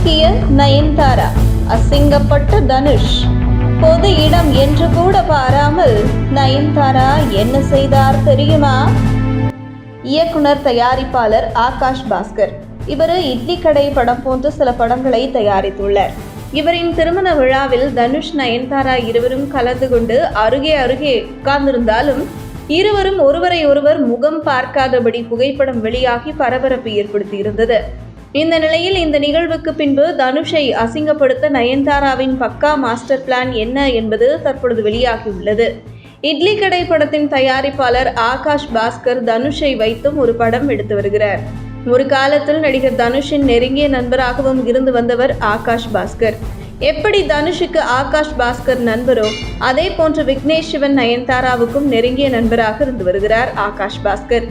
அடக்கிய நயன்தாரா, அசிங்கப்பட்ட தனுஷ். பொது இடம் என்று கூட பாராமல் நயன்தாரா என்ன செய்தார் தெரியுமா? இயக்குனர் தயாரிப்பாளர் ஆகாஷ் பாஸ்கர். இவர் இட்லி கடை படம் போன்ற சில படங்களை தயாரித்துள்ளார். இவரின் திருமண விழாவில் தனுஷ் நயன்தாரா இருவரும் கலந்து கொண்டு அருகே உட்கார்ந்திருந்தாலும் இருவரும் ஒருவரை ஒருவர் முகம் பார்க்காதபடி புகைப்படம் வெளியாகி பரபரப்பு ஏற்படுத்தியிருந்தது. இந்த நிலையில் இந்த நிகழ்வுக்கு பின்பு தனுஷை அசிங்கப்படுத்த நயன்தாராவின் பக்கா மாஸ்டர் பிளான் என்ன என்பது தற்பொழுது வெளியாகியுள்ளது. இட்லி கடை படத்தின் தயாரிப்பாளர் ஆகாஷ் பாஸ்கர் தனுஷை வைத்தும் ஒரு படம் எடுத்து வருகிறார். ஒரு காலத்தில் நடிகர் தனுஷின் நெருங்கிய நண்பராகவும் இருந்து வந்தவர் ஆகாஷ் பாஸ்கர். எப்படி தனுஷுக்கு ஆகாஷ் பாஸ்கர் நண்பரோ அதே போன்று விக்னேஷ் சிவன் நயன்தாராவுக்கும் நெருங்கிய நண்பராக இருந்து வருகிறார் ஆகாஷ் பாஸ்கர்.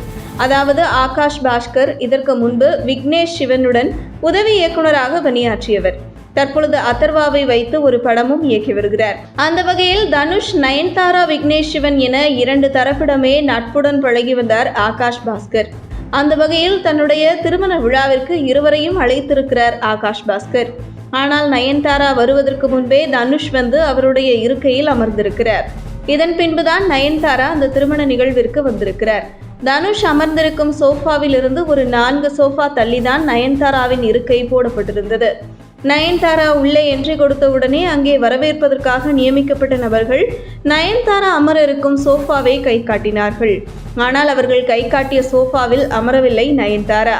அதாவது ஆகாஷ் பாஸ்கர் இதற்கு முன்பு விக்னேஷ் சிவனுடன் உதவி இயக்குநராக பணியாற்றியவர். தற்பொழுது அதர்வாவை வைத்து ஒரு படமும் இயக்கி வருகிறார். அந்த வகையில் தனுஷ், நயன்தாரா, விக்னேஷ் சிவன் என இரண்டு தரப்பிடமே நட்புடன் பழகி வந்தார் ஆகாஷ் பாஸ்கர். அந்த வகையில் தன்னுடைய திருமண விழாவிற்கு இருவரையும் அழைத்திருக்கிறார் ஆகாஷ் பாஸ்கர். ஆனால் நயன்தாரா வருவதற்கு முன்பே தனுஷ் வந்து அவருடைய இருக்கையில் அமர்ந்திருக்கிறார். இதன் பின்புதான் நயன்தாரா அந்த திருமண நிகழ்விற்கு வந்திருக்கிறார். தனுஷ் அமர்ந்திருக்கும் சோஃபாவில் இருந்து ஒரு 4 சோஃபா தள்ளிதான் நயன்தாராவின் இருக்கை போடப்பட்டிருந்தது. நயன்தாரா உள்ளே என்ட்ரி கொடுத்தவுடனே அங்கே வரவேற்பதற்காக நியமிக்கப்பட்ட நபர்கள் நயன்தாரா அமர இருக்கும் சோஃபாவை கை காட்டினார்கள். ஆனால் அவர்கள் கை காட்டிய சோஃபாவில் அமரவில்லை நயன்தாரா.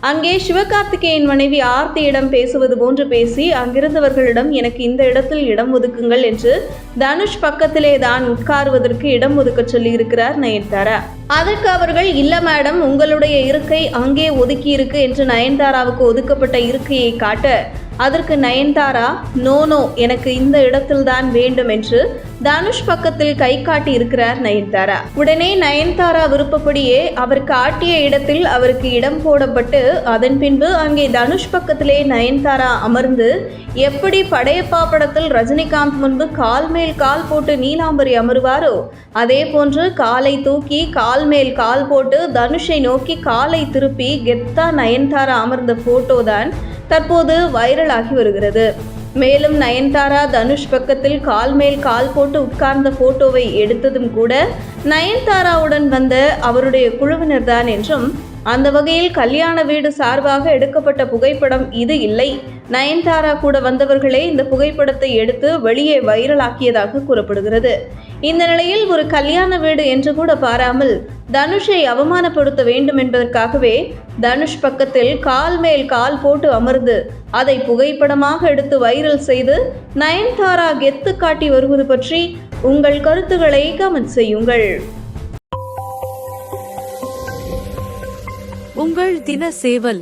அங்கே சிவகார்த்திகேயன் மனைவி ஆர்த்தியிடம் பேசுவது போன்று பேசி அங்கிருந்தவர்களிடம் எனக்கு இந்த இடத்தில் இடம் ஒதுக்குங்கள் என்று தனுஷ் பக்கத்திலே தான் உட்காருவதற்கு இடம் ஒதுக்க சொல்லி இருக்கிறார் நயன்தாரா. அதற்கு அவர்கள் இல்ல மேடம், உங்களுடைய இருக்கை அங்கே ஒதுக்கி இருக்கு என்று நயன்தாராவுக்கு ஒதுக்கப்பட்ட இருக்கையை காட்ட அதற்கு நயன்தாரா நோ எனக்கு இந்த இடத்தில் தான் வேண்டும் என்று தனுஷ் பக்கத்தில் கை காட்டி இருக்கிறார் நயன்தாரா. உடனே நயன்தாரா விருப்பப்படியே அவர் காட்டிய இடத்தில் அவருக்கு இடம் போடப்பட்டு அதன் பின்பு அங்கே தனுஷ் பக்கத்திலே நயன்தாரா அமர்ந்து எப்படி படையப்பா படத்தில் ரஜினிகாந்த் முன்பு கால் மேல் கால் போட்டு நீலாம்பரி அமருவாரோ அதே போன்று காலை தூக்கி கால் மேல் கால் போட்டு தனுஷை நோக்கி காலை திருப்பி கெத்தா நயன்தாரா அமர்ந்த போட்டோ தான் தற்போது வைரலாகி வருகிறது. மேலும் நயன்தாரா தனுஷ் பக்கத்தில் கால் மேல் கால் போட்டு உட்கார்ந்த போட்டோவை எடுத்ததும் கூட நயன்தாராவுடன் வந்த அவருடைய குழுவினர் தான் என்றும், அந்த வகையில் கல்யாண வீடு சார்பாக எடுக்கப்பட்ட புகைப்படம் இது இல்லை, நயன்தாரா கூட வந்தவர்களே இந்த புகைப்படத்தை எடுத்து வெளியே வைரலாக்கியதாக கூறப்படுகிறது. இந்த நிலையில் ஒரு கல்யாண வீடு என்று கூட பாராமல் தனுஷை அவமானப்படுத்த வேண்டும் என்பதற்காகவே தனுஷ் பக்கத்தில் கால் மேல் கால் போட்டு அமர்ந்து அதை புகைப்படமாக எடுத்து வைரல் செய்து நயன்தாரா கெத்து காட்டி வருவது பற்றி உங்கள் கருத்துக்களை கமெண்ட் செய்யுங்கள். உங்கள் தின சேவல்